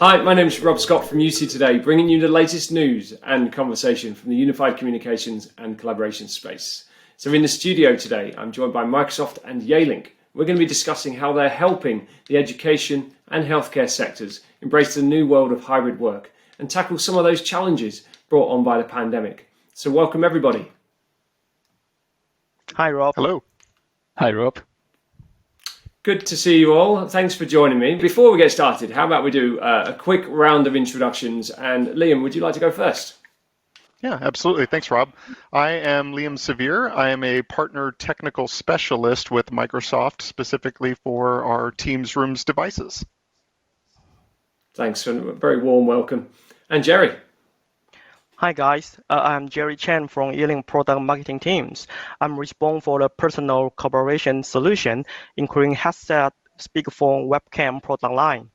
Hi, my name is Rob Scott from UC Today, bringing you the latest news and conversation from the unified communications and collaboration space. So in the studio today, I'm joined by Microsoft and Yealink. We're going to be discussing how they're helping the education and healthcare sectors embrace the new world of hybrid work and tackle some of those challenges brought on by the pandemic. So welcome everybody. Hi, Rob. Hello. Hi, Rob. Good to see you all. Thanks for joining me. Before we get started, how about we do a quick round of introductions? And Liam, would you like to go first? Yeah, absolutely. Thanks, Rob. I am Liam Sevier. I am a partner technical specialist with Microsoft, specifically for our Teams Rooms devices. Thanks for a very warm welcome. And Gerry. Hi, guys. I'm Gerry Chen from Yealing product marketing teams. I'm responsible for the personal collaboration solution, including headset, speakerphone, webcam product line.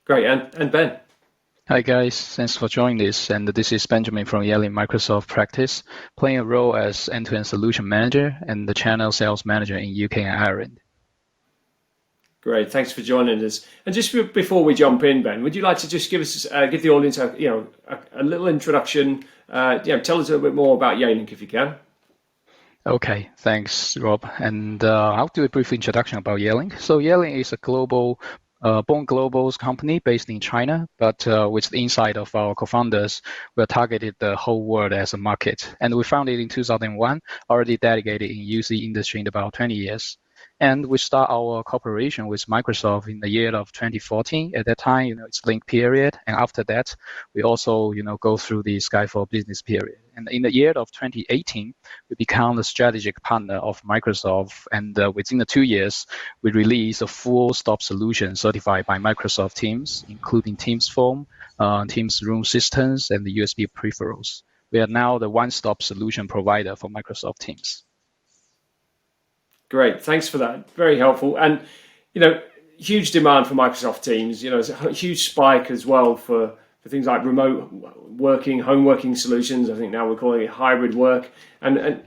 Great. And Ben. Hi, guys. Thanks for joining this. And this is Benjamin from Yealink Microsoft practice, playing a role as end-to-end solution manager and the channel sales manager in UK and Ireland. Great, thanks for joining us. And just before we jump in, Ben, would you like to just give the audience a little introduction? Tell us a little bit more about Yealink if you can. Okay, thanks, Rob. And I'll do a brief introduction about Yealink. So Yealink is a born global company based in China, but with the insight of our co-founders, we targeted the whole world as a market. And we founded in 2001, already dedicated in UC industry in about 20 years. And we start our cooperation with Microsoft in the year of 2014. At that time, it's link period. And after that, we also, go through the Sky for Business period. And in the year of 2018, we become the strategic partner of Microsoft. And within the 2 years, we release a full stop solution certified by Microsoft Teams, including Teams Phone, Teams Room systems, and the USB peripherals. We are now the one-stop solution provider for Microsoft Teams. Great, thanks for that. Very helpful. And, huge demand for Microsoft Teams. There's a huge spike as well for things like remote working, home working solutions. I think now we're calling it hybrid work. And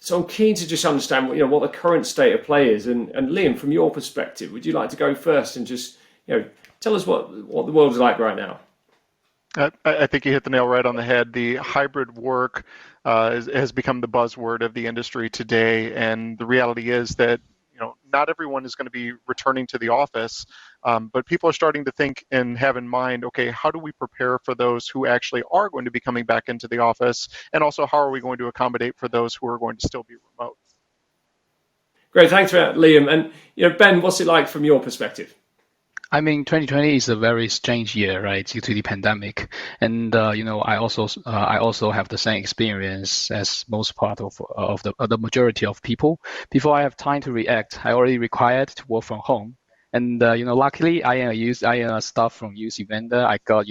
so I'm keen to just understand, what the current state of play is. And Liam, from your perspective, would you like to go first and just, tell us what the world is like right now? I think you hit the nail right on the head. The hybrid work has become the buzzword of the industry today, and the reality is that not everyone is going to be returning to the office, but people are starting to think and have in mind, okay, how do we prepare for those who actually are going to be coming back into the office, and also how are we going to accommodate for those who are going to still be remote? Great, thanks for that, Liam. And Ben, what's it like from your perspective? I mean, 2020 is a very strange year, right, due to the pandemic. And I also have the same experience as most part of the majority of people. Before I have time to react, I already required to work from home. And luckily, I am a staff from UC vendor. I got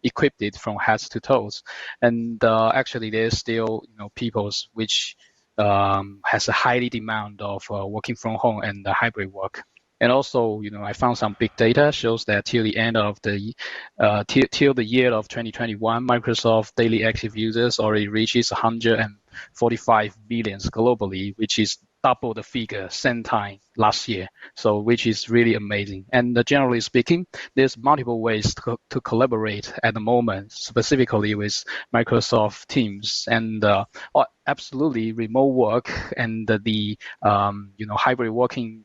equipped it from head to toes. And actually, there's still people which has a highly demand of working from home and hybrid work. And also, I found some big data shows that till the end of till the year of 2021, Microsoft daily active users already reaches 145 million globally, which is double the figure same time last year. So, which is really amazing. And generally speaking, there's multiple ways to collaborate at the moment, specifically with Microsoft Teams and absolutely remote work and the hybrid working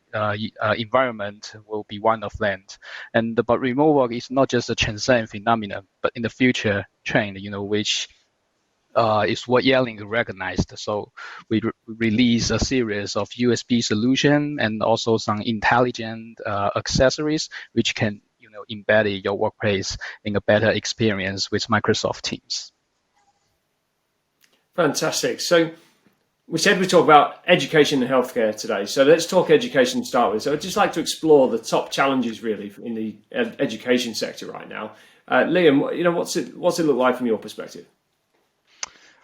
environment will be one of them. But remote work is not just a transient phenomenon, but in the future trend, which is what Yaling recognized. So we release a series of USB solution and also some intelligent accessories which can embed your workplace in a better experience with Microsoft Teams. Fantastic. So we said we talk about education and healthcare today. So let's talk education to start with. So I'd just like to explore the top challenges really in the education sector right now. Liam, what's it look like from your perspective?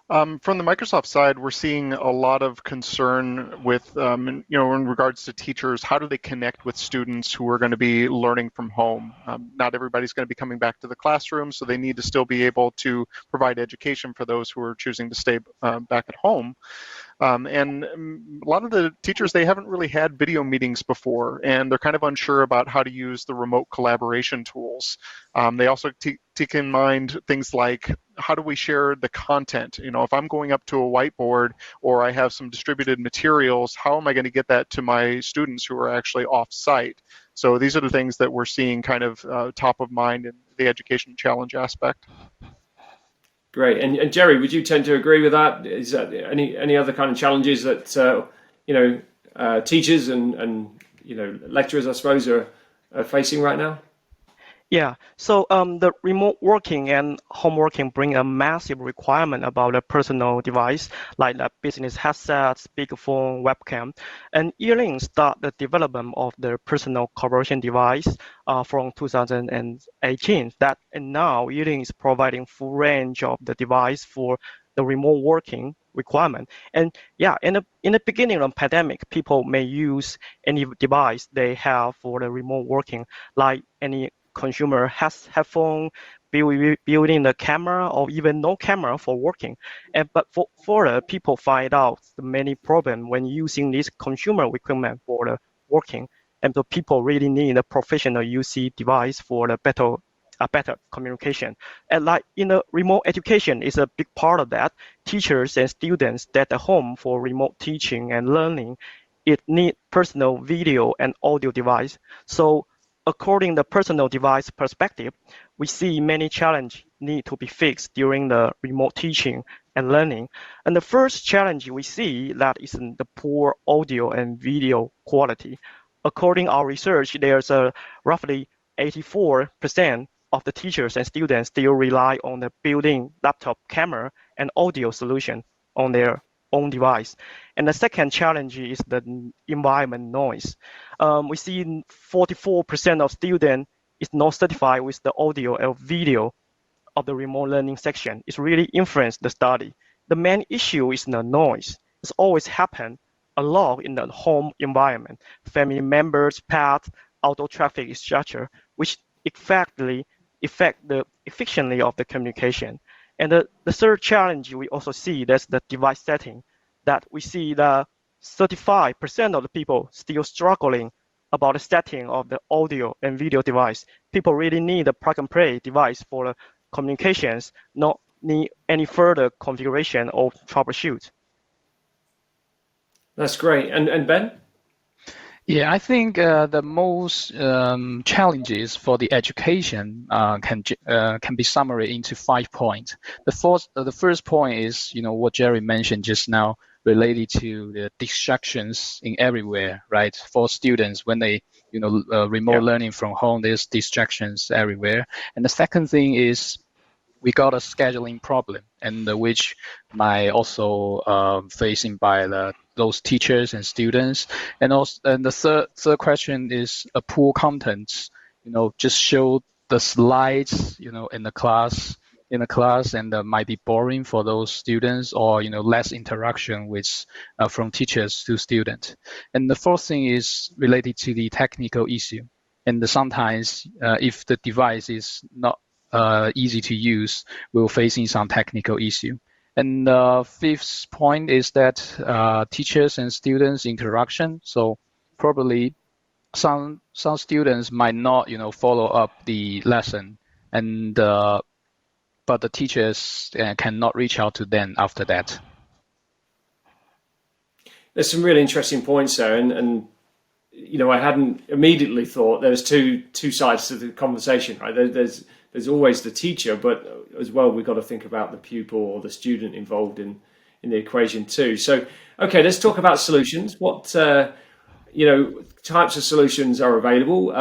From the Microsoft side, we're seeing a lot of concern with, in regards to teachers. How do they connect with students who are going to be learning from home? Not everybody's going to be coming back to the classroom, so they need to still be able to provide education for those who are choosing to stay back at home. And a lot of the teachers, they haven't really had video meetings before, and they're kind of unsure about how to use the remote collaboration tools. They also take in mind things like, how do we share the content? If I'm going up to a whiteboard or I have some distributed materials, how am I going to get that to my students who are actually off-site? So these are the things that we're seeing kind of top of mind in the education challenge aspect. Great. And Gerry, would you tend to agree with that? Is that any other kind of challenges that teachers and lecturers, I suppose, are facing right now? Yeah, so the remote working and home working bring a massive requirement about a personal device, like the business headset, speakerphone, webcam. And Yealink start the development of the personal collaboration device from 2018. And now Yealink is providing full range of the device for the remote working requirement. And yeah, in the beginning of the pandemic, people may use any device they have for the remote working, like any consumer has headphone, building the camera, or even no camera for working. But for the people find out the many problem when using this consumer equipment for the working, and the people really need a professional UC device for the better communication. And like in the remote education is a big part of that. Teachers and students that are home for remote teaching and learning, it need personal video and audio device. So according to personal device perspective, we see many challenges need to be fixed during the remote teaching and learning. And the first challenge we see that is the poor audio and video quality. According to our research, there's a roughly 84% of the teachers and students still rely on the built-in laptop camera and audio solution on their own device. And the second challenge is the environment noise. We see 44% of students is not satisfied with the audio or video of the remote learning section. It's really influenced the study. The main issue is the noise. It's always happen a lot in the home environment. Family members, pets, outdoor traffic structure, which affect the efficiency of the communication. And the third challenge we also see that's the device setting, that we see that 35% of the people still struggling about the setting of the audio and video device. People really need a plug and play device for the communications, not need any further configuration or troubleshoot. That's great. And Ben? Yeah, I think the most challenges for the education can be summarized into 5 points. The first point is, what Gerry mentioned just now, related to the distractions in everywhere, right? For students, when they, remote learning from home, there's distractions everywhere. And the second thing is, we got a scheduling problem, and which might also facing by those teachers and students. And also, and the third question is a poor content. Just show the slides, in the class, and might be boring for those students, or less interaction with from teachers to students. And the fourth thing is related to the technical issue. And sometimes, if the device is not easy to use, we're facing some technical issue. And the fifth point is that teachers and students interaction. So probably some students might not, follow up the lesson, and but the teachers cannot reach out to them after that. There's some really interesting points there, and I hadn't immediately thought there's two sides to the conversation, right? There's always the teacher, but as well, we've got to think about the pupil or the student involved in the equation too. So, okay, let's talk about solutions. What, types of solutions are available?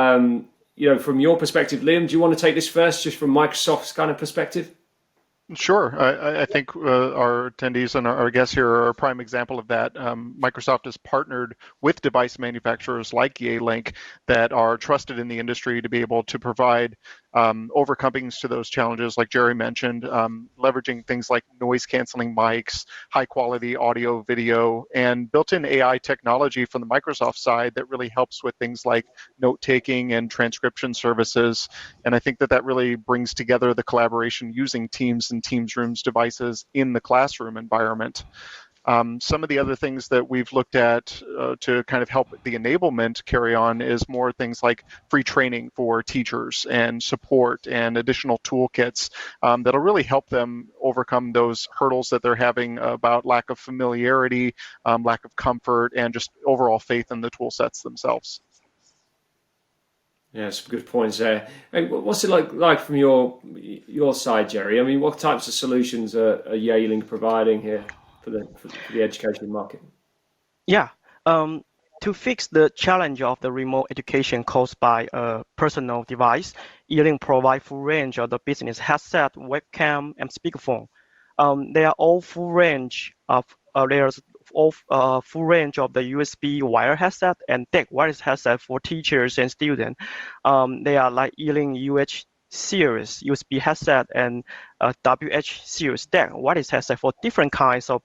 From your perspective, Liam, do you want to take this first, just from Microsoft's kind of perspective? Sure. I think our attendees and our guests here are a prime example of that. Microsoft has partnered with device manufacturers like Yealink that are trusted in the industry to be able to provide overcoming to those challenges, like Gerry mentioned, leveraging things like noise canceling mics, high quality audio, video, and built-in AI technology from the Microsoft side that really helps with things like note-taking and transcription services. And I think that that really brings together the collaboration using Teams and Teams Rooms devices in the classroom environment. Some of the other things that we've looked at to kind of help the enablement carry on is more things like free training for teachers and support and additional toolkits that'll really help them overcome those hurdles that they're having about lack of familiarity, lack of comfort, and just overall faith in the tool sets themselves. Yeah, some good points there. Hey, what's it like from your side, Gerry? I mean, what types of solutions are Yealink providing here for the education market? Yeah. To fix the challenge of the remote education caused by a personal device, Yealink provides full range of the business headset, webcam, and speakerphone. They are all full range of full range of the USB wire headset and DEC wireless headset for teachers and students. They are like Yealink UH series USB headset and WH series DEC wireless headset for different kinds of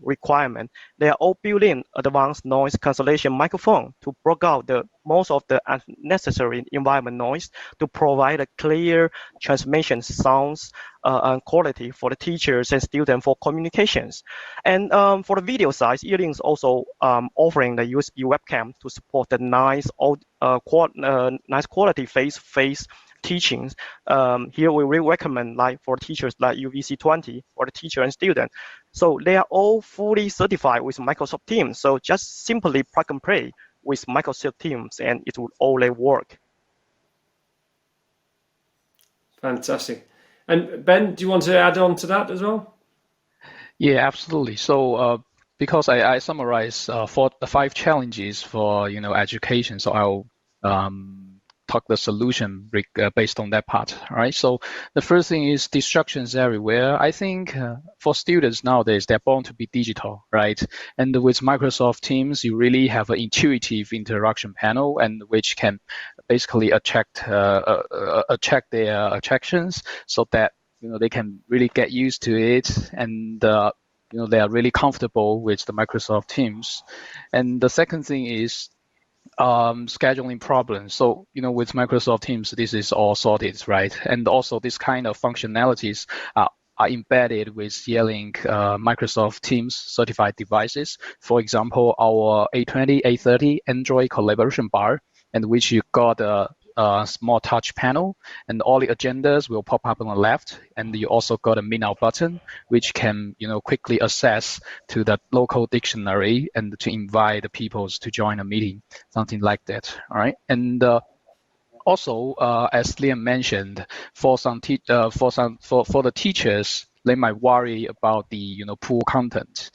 requirement. They are all built-in advanced noise cancellation microphone to block out most of the unnecessary environment noise to provide a clear transmission sounds and quality for the teachers and students for communications. And for the video side, Yealink is also offering the USB webcam to support the nice quality face-to-face teachings. Here we really recommend like for teachers like UVC20 for the teacher and student. So they are all fully certified with Microsoft Teams. So just simply plug and play with Microsoft Teams and it will only work. Fantastic. And Ben, do you want to add on to that as well? Yeah, absolutely. So because I summarize 5 challenges for education, so I'll talk the solution based on that part. All right. So the first thing is distractions everywhere. I think for students nowadays, they're born to be digital, right? And with Microsoft Teams, you really have an intuitive interaction panel, and which can basically attract their attractions, so that they can really get used to it, and they are really comfortable with the Microsoft Teams. And the second thing is scheduling problems. So, with Microsoft Teams, this is all sorted, right? And also this kind of functionalities are embedded with Yealink Microsoft Teams certified devices. For example, our A20, A30 Android collaboration bar, and which you got a small touch panel, and all the agendas will pop up on the left, and you also got a Minnow button, which can quickly access to the local dictionary and to invite the people to join a meeting, something like that. All right, and also as Liam mentioned, for the teachers, they might worry about the pool content,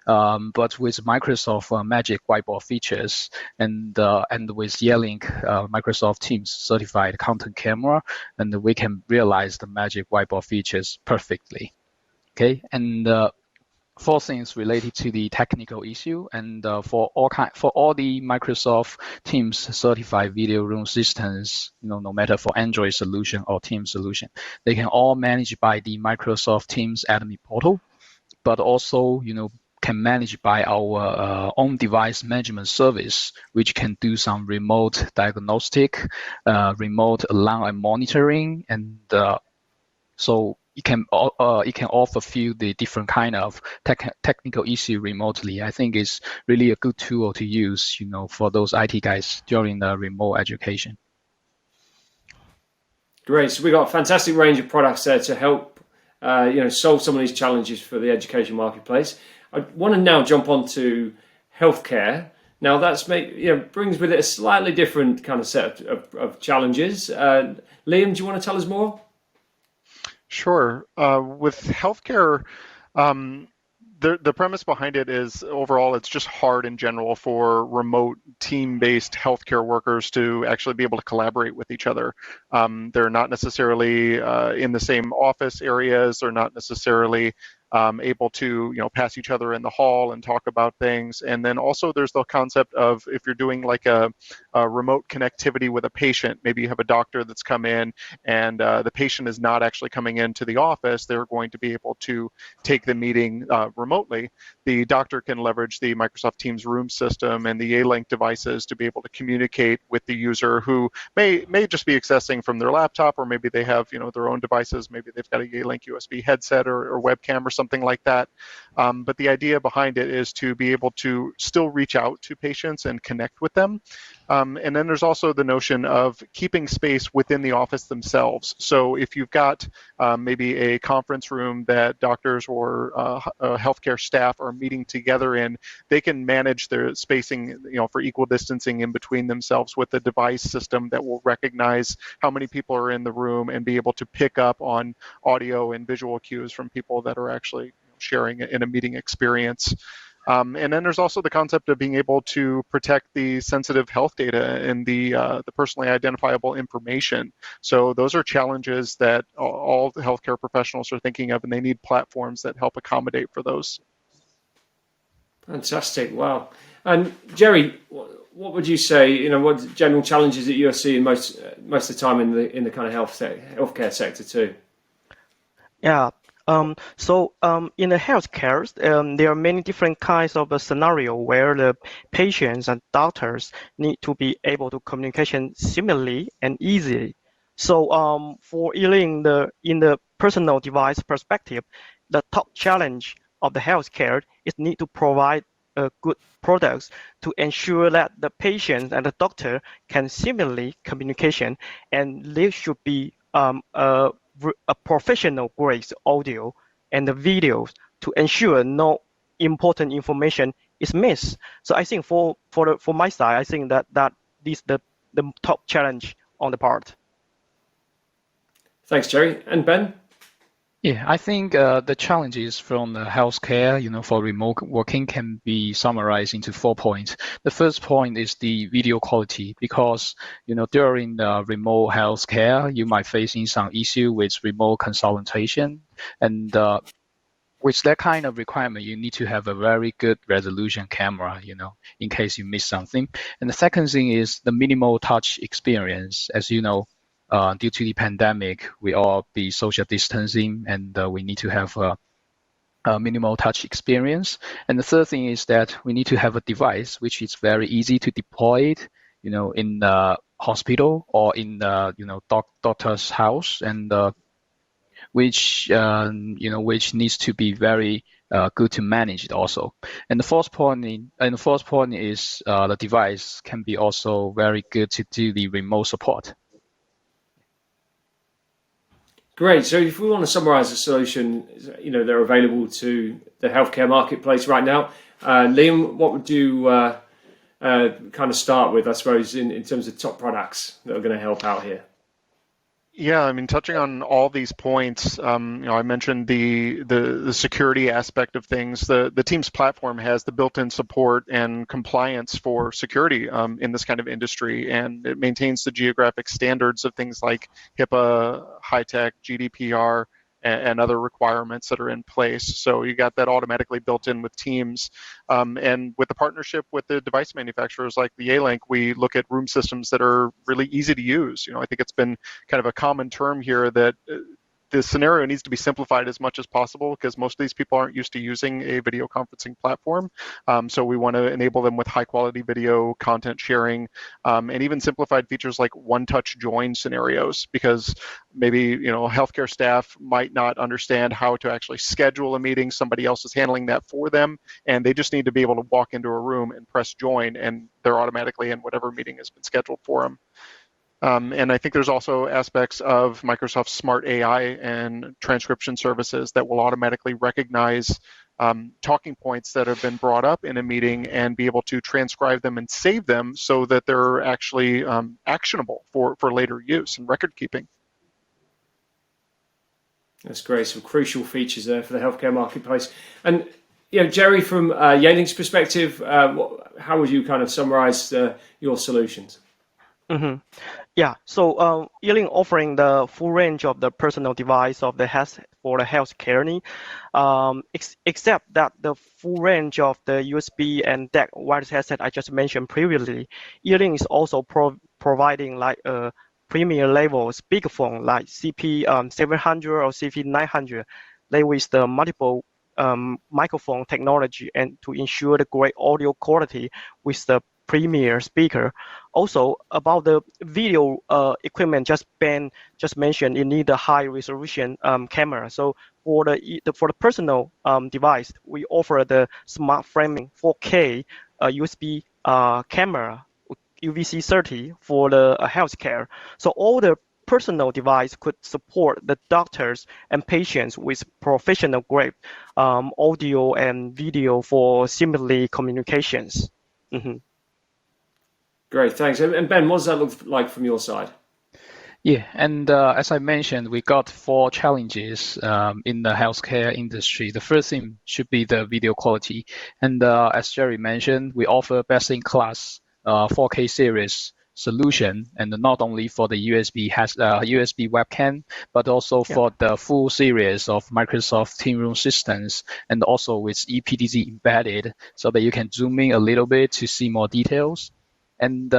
but with Microsoft Magic Whiteboard features and with Yealink Microsoft Teams certified content camera, and we can realize the Magic Whiteboard features perfectly. Okay, and 4 things related to the technical issue, and for all the Microsoft Teams certified video room systems, no matter for Android solution or Teams solution, they can all manage by the Microsoft Teams admin portal, but also can manage by our own device management service, which can do some remote diagnostic, remote alarm and monitoring, and so it can all fulfill the different kind of technical issue remotely. I think it's really a good tool to use, for those IT guys during the remote education. Great. So we got a fantastic range of products there to help, solve some of these challenges for the education marketplace. I want to now jump on to healthcare. Now that's brings with it a slightly different kind of set of challenges. Liam, do you want to tell us more? Sure. With healthcare, the premise behind it is overall it's just hard in general for remote team-based healthcare workers to actually be able to collaborate with each other. They're not necessarily in the same office areas. They're not necessarily able to pass each other in the hall and talk about things. And then also there's the concept of if you're doing like a remote connectivity with a patient, maybe you have a doctor that's come in and the patient is not actually coming into the office, they're going to be able to take the meeting remotely. The doctor can leverage the Microsoft Teams room system and the Yealink devices to be able to communicate with the user who may just be accessing from their laptop, or maybe they have their own devices. Maybe they've got a Yealink USB headset or webcam or something like that. But the idea behind it is to be able to still reach out to patients and connect with them. And then there's also the notion of keeping space within the office themselves. So if you've got maybe a conference room that doctors or healthcare staff are meeting together in, they can manage their spacing, for equal distancing in between themselves with a device system that will recognize how many people are in the room and be able to pick up on audio and visual cues from people that are actually sharing in a meeting experience. And then there's also the concept of being able to protect the sensitive health data and the personally identifiable information. So those are challenges that all the healthcare professionals are thinking of, and they need platforms that help accommodate for those. Fantastic! Wow. And Gerry, what would you say? What general challenges that you're seeing most of the time in the kind of healthcare sector too? Yeah. So in the healthcare, there are many different kinds of a scenario where the patients and doctors need to be able to communication seamlessly and easily. So for Yaling, in the personal device perspective, the top challenge of the healthcare is need to provide good products to ensure that the patient and the doctor can seamlessly communication, and there should be a professional grade audio and the videos to ensure no important information is missed. So I think for my side, I think that is the top challenge on the part. Thanks, Gerry. And Ben? Yeah, I think the challenges from the healthcare, for remote working can be summarized into 4 points. The first point is the video quality, because, during the remote healthcare, you might facing some issue with remote consultation, and with that kind of requirement, you need to have a very good resolution camera, in case you miss something. And the second thing is the minimal touch experience. As you know, due to the pandemic, we all be social distancing, and we need to have a minimal touch experience. And the third thing is that we need to have a device which is very easy to deploy it, in the hospital or in the doctor's house, and which needs to be very good to manage it also. And the fourth point is the device can be also very good to do the remote support. Great. So if we want to summarize the solution, they're available to the healthcare marketplace right now. Liam, what would you kind of start with, I suppose, in terms of top products that are going to help out here? Yeah, I mean, touching on all these points, I mentioned the security aspect of things. The Teams platform has the built-in support and compliance for security in this kind of industry, and it maintains the geographic standards of things like HIPAA, high-tech, GDPR, and other requirements that are in place. So you got that automatically built in with Teams. And with the partnership with the device manufacturers like the Yealink, we look at room systems that are really easy to use. I think it's been kind of a common term here that the scenario needs to be simplified as much as possible, because most of these people aren't used to using a video conferencing platform. So we want to enable them with high quality video content sharing, and even simplified features like one-touch join scenarios, because maybe healthcare staff might not understand how to actually schedule a meeting. Somebody else is handling that for them, and they just need to be able to walk into a room and press join, and they're automatically in whatever meeting has been scheduled for them. And I think there's also aspects of Microsoft's smart AI and transcription services that will automatically recognize talking points that have been brought up in a meeting and be able to transcribe them and save them so that they're actually actionable for later use and record keeping. That's great. Some crucial features there for the healthcare marketplace. And Gerry, from Yaling's perspective, how would you kind of summarize your solutions? Mm-hmm. Yeah, so Yealing offering the full range of the personal device of the health for the healthcare need, except that the full range of the USB and DAC wireless headset I just mentioned previously. Yealing is also providing like a premier level speakerphone like CP 700 or CP 900, they with the multiple microphone technology and to ensure the great audio quality with the premier speaker. Also, about the video equipment, Ben just mentioned, you need a high resolution camera. So for the personal device, we offer the smart framing 4K USB camera UVC 30 for the healthcare. So all the personal device could support the doctors and patients with professional grade audio and video for seamlessly communications. Mm-hmm. Great, thanks. And Ben, what does that look like from your side? Yeah, and as I mentioned, we got 4 challenges in the healthcare industry. The first thing should be the video quality. And as Gerry mentioned, we offer best-in-class 4K series solution, and not only for the USB webcam, but also for the full series of Microsoft Team Room systems, and also with ePTZ embedded, so that you can zoom in a little bit to see more details. And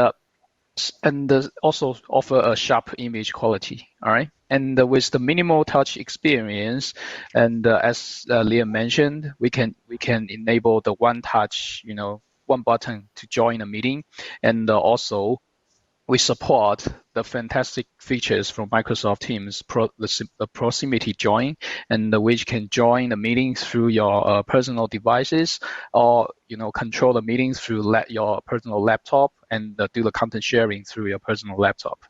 also offer a sharp image quality. All right, and with the minimal touch experience, and as Liam mentioned, we can enable the one touch, one button to join a meeting, and also we support the fantastic features from Microsoft Teams, the proximity join, and which can join the meetings through your personal devices, or control the meetings through your personal laptop, and do the content sharing through your personal laptop,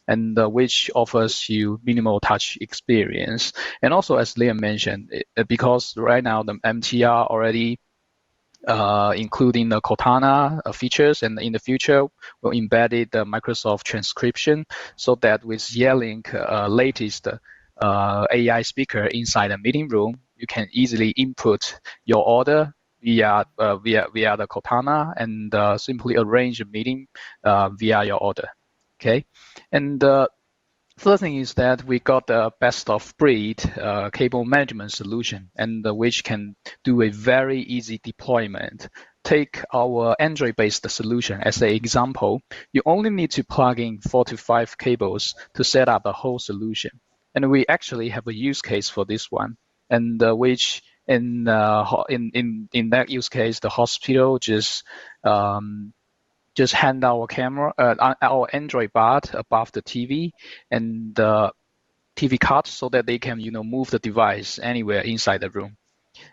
and which offers you minimal touch experience. And also, as Liam mentioned, because right now the MTR already including the Cortana features, and in the future we'll embed the Microsoft transcription, so that with Yealink latest AI speaker inside a meeting room, you can easily input your order via the Cortana, and simply arrange a meeting via your order. Okay, and first thing is that we got the best of breed cable management solution, and which can do a very easy deployment. Take our Android-based solution as an example. You only need to plug in 4 to 5 cables to set up the whole solution. And we actually have a use case for this one, and which in that use case, the hospital just hand our our Android bar above the TV, and the TV card, so that they can move the device anywhere inside the room.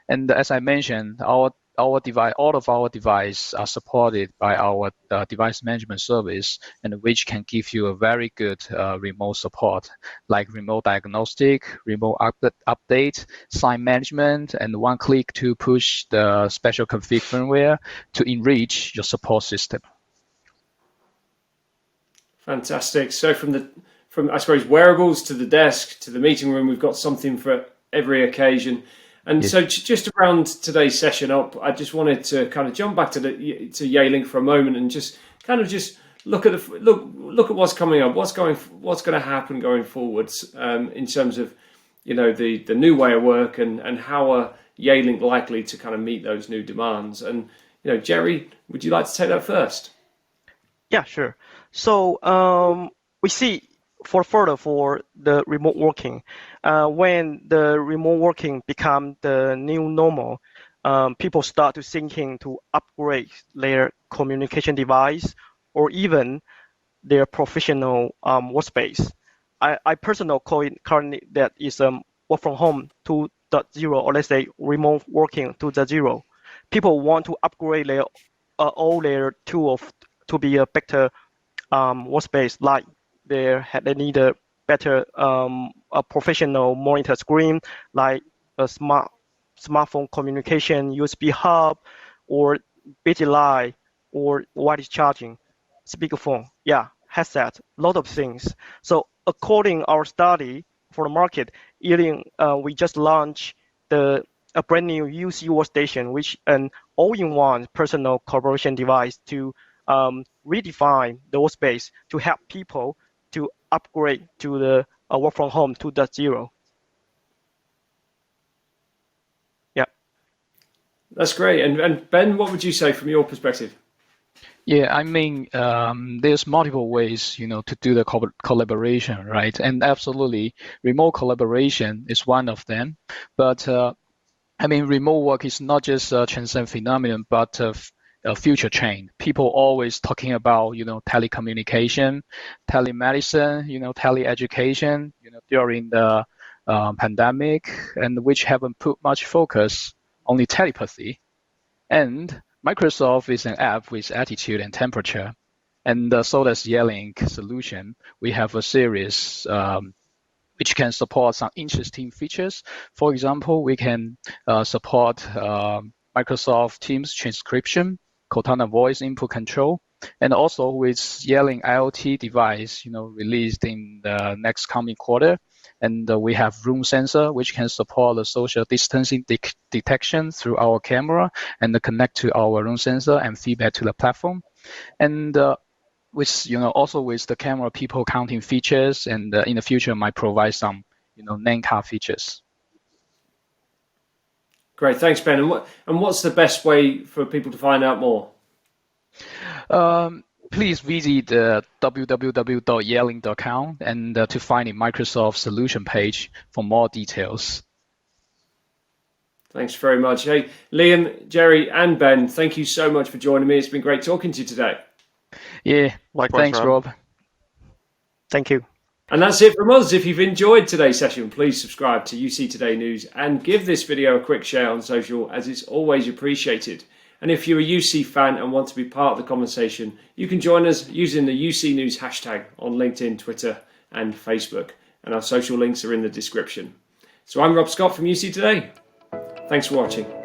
And as I mentioned, all of our devices are supported by our device management service, and which can give you a very good remote support, like remote diagnostic, remote update, sign management, and one click to push the special config firmware to enrich your support system. Fantastic. So from I suppose wearables to the desk to the meeting room, we've got something for every occasion. And so just to round today's session up, I just wanted to kind of jump back to Yaling for a moment, and just look at what's coming up, what's going to happen going forwards in terms of the new way of work, and how are Yaling likely to kind of meet those new demands. And Gerry, would you like to take that first? Yeah, sure. So we see for the remote working, when the remote working become the new normal, people start to thinking to upgrade their communication device, or even their professional workspace. I personally call it currently that is work from home 2.0, or let's say remote working 2.0. People want to upgrade their all their tools to be a better workspace, like they need a better a professional monitor screen, like a smartphone communication USB hub, or battery light, or wireless charging, speakerphone, headset, lot of things. So according our study for the market, we just launched a brand new UC workstation, which an all-in-one personal collaboration device to redefine the workspace to help people to upgrade to the work from home 2.0. Yeah. That's great. And Ben, what would you say from your perspective? Yeah, I mean, there's multiple ways, to do the collaboration, right? And absolutely, remote collaboration is one of them. But I mean, remote work is not just a transient phenomenon, but a future trend. People always talking about, telecommunication, telemedicine, teleeducation, during the pandemic, and which haven't put much focus on the telepathy. And Microsoft is an app with attitude and temperature. And so does Yealink solution. We have a series which can support some interesting features. For example, we can support Microsoft Teams transcription, Cortana voice input control, and also with Yealing IoT device, released in the next coming quarter. And we have room sensor, which can support the social distancing detection through our camera and connect to our room sensor and feedback to the platform. And with also with the camera people counting features, and in the future might provide some name card features. Great, thanks, Ben. And what's the best way for people to find out more? Please visit www.yealing.com and to find the Microsoft solution page for more details. Thanks very much. Hey, Liam, Gerry, and Ben, thank you so much for joining me. It's been great talking to you today. Yeah, likewise. Thanks, Rob. Thank you. And that's it from us. If you've enjoyed today's session, please subscribe to UC Today News and give this video a quick share on social, as it's always appreciated. And if you're a UC fan and want to be part of the conversation, you can join us using the UC News hashtag on LinkedIn, Twitter, and Facebook. And our social links are in the description. So I'm Rob Scott from UC Today. Thanks for watching.